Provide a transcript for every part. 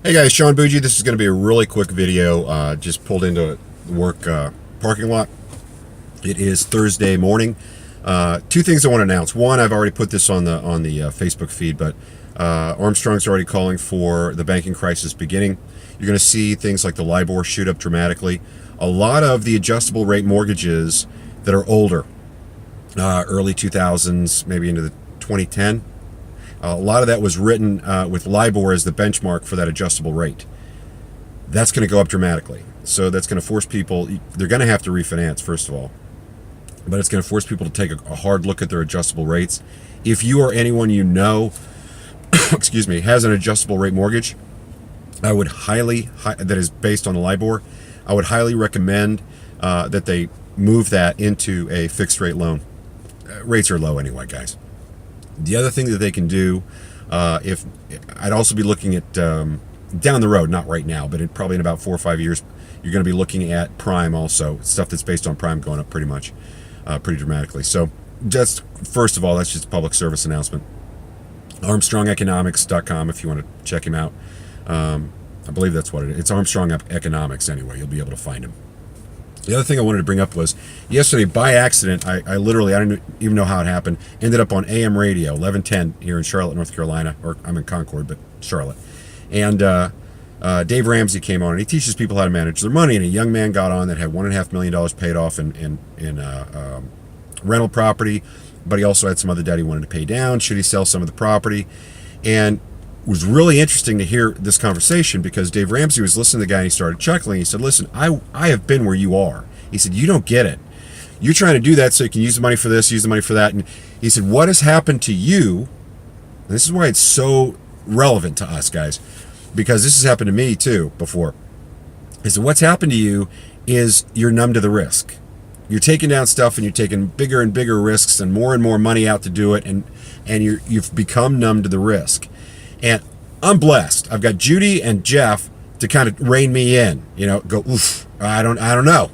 Hey guys, Sean Bougie. This is going to be a really quick video. Just pulled into the work parking lot. It is Thursday morning. Two things I want to announce. One, I've already put this on the Facebook feed, but Armstrong's already calling for the banking crisis beginning. You're going to see things like the Libor shoot up dramatically. A lot of the adjustable rate mortgages that are older, early 2000s, maybe into the 2010. A lot of that was written with Libor as the benchmark for that adjustable rate. That's going to go up dramatically. So that's going to force people, they're going to have to refinance, first of all. But it's going to force people to take a hard look at their adjustable rates. If you or anyone you know, excuse me, has an adjustable rate mortgage, I would that is based on the Libor, I would highly recommend that they move that into a fixed rate loan. Rates are low anyway, guys. The other thing that they can do, if I'd also be looking at down the road, not right now, but probably in about 4 or 5 years, you're going to be looking at prime also, stuff that's based on prime going up pretty dramatically. So just first of all, that's just a public service announcement. ArmstrongEconomics.com if you want to check him out. I believe that's what it is. It's Armstrong Economics anyway. You'll be able to find him. The other thing I wanted to bring up was yesterday, by accident, I literally, I don't even know how it happened, ended up on AM radio, 1110 here in Charlotte, North Carolina, or I'm in Concord, but Charlotte. And Dave Ramsey came on, and he teaches people how to manage their money. And a young man got on that had $1.5 million paid off in rental property, but he also had some other debt he wanted to pay down. Should he sell some of the property? And it was really interesting to hear this conversation because Dave Ramsey was listening to the guy and he started chuckling. He said, listen, I have been where you are. He said, you don't get it. You're trying to do that so you can use the money for this, use the money for that. And he said, what has happened to you? And this is why it's so relevant to us, guys, because this has happened to me too before. He said, what's happened to you is you're numb to the risk. You're taking down stuff and you're taking bigger and bigger risks and more money out to do it. And you've become numb to the risk. And I'm blessed. I've got Judy and Jeff to kind of rein me in, go, oof, I don't know.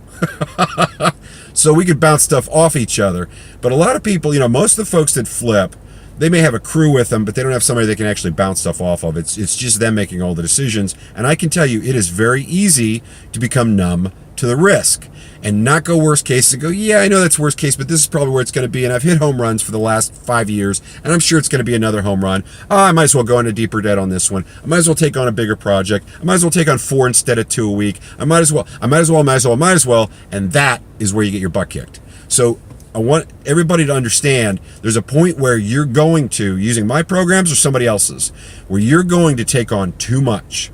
So we could bounce stuff off each other. But a lot of people, most of the folks that flip, they may have a crew with them, but they don't have somebody they can actually bounce stuff off of. It's just them making all the decisions. And I can tell you, it is very easy to become numb to the risk and not go worst case and go, yeah, I know that's worst case, but this is probably where it's going to be. And I've hit home runs for the last 5 years, and I'm sure it's going to be another home run. I might as well go into deeper debt on this one. I might as well take on a bigger project. I might as well take on 4 instead of 2 a week. I might as well. And that is where you get your butt kicked. So I want everybody to understand there's a point where you're going to, using my programs or somebody else's, where you're going to take on too much.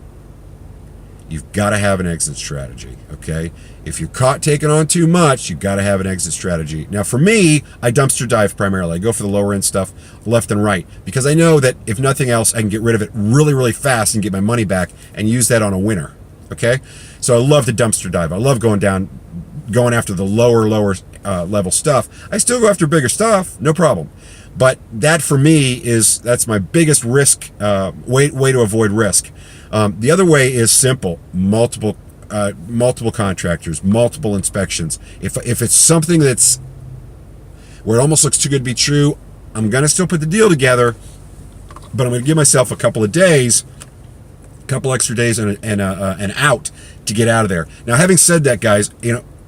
You've got to have an exit strategy, okay? If you're caught taking on too much, you've got to have an exit strategy. Now, for me, I dumpster dive primarily. I go for the lower end stuff, left and right, because I know that if nothing else, I can get rid of it really, really fast and get my money back and use that on a winner, okay? So I love the dumpster dive. I love going after the lower level stuff. I still go after bigger stuff, no problem. But that for me that's my biggest risk, way to avoid risk. The other way is simple: multiple contractors, multiple inspections. If it's something that's where it almost looks too good to be true, I'm gonna still put the deal together, but I'm gonna give myself a couple extra days and an out to get out of there. Now, having said that, guys,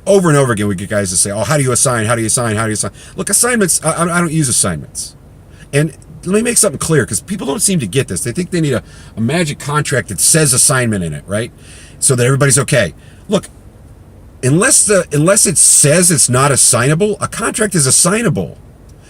over and over again, we get guys to say, "Oh, how do you assign? How do you assign? How do you assign?" Look, assignments. I don't use assignments, and let me make something clear because people don't seem to get this. They think they need a magic contract that says assignment in it, right? So that everybody's okay. Look, unless it says it's not assignable, a contract is assignable.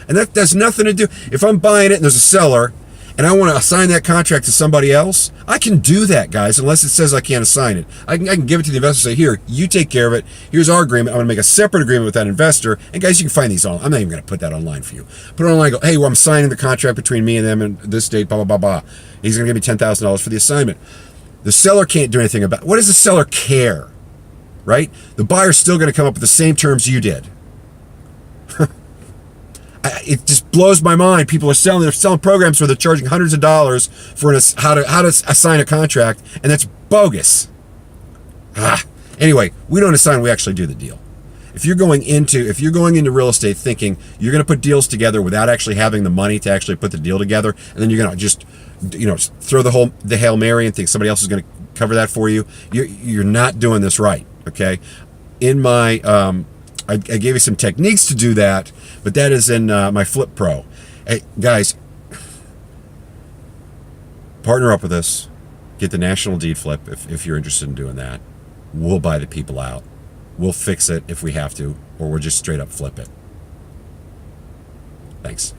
And that has nothing to do. If I'm buying it and there's a seller and I want to assign that contract to somebody else, I can do that, guys, unless it says I can't assign it. I can give it to the investor and say, here, you take care of it. Here's our agreement. I'm going to make a separate agreement with that investor. And guys, you can find these online. I'm not even going to put that online for you. Put it online and go, hey, well, I'm signing the contract between me and them and this date, blah, blah, blah, blah. He's going to give me $10,000 for the assignment. The seller can't do anything about it. What does the seller care, right? The buyer's still going to come up with the same terms you did. It just blows my mind. People are selling programs where they're charging hundreds of dollars for how to assign a contract, and that's bogus. Anyway, we don't assign, we actually do the deal. If you're going into real estate thinking you're going to put deals together without actually having the money to actually put the deal together, and then you're going to just throw the Hail Mary and think somebody else is going to cover that for you, you're not doing this right. Okay, in my I gave you some techniques to do that, but that is in my Flip Pro. Hey guys, partner up with us. Get the national deed flip if you're interested in doing that. We'll buy the people out. We'll fix it if we have to, or we'll just straight up flip it. Thanks.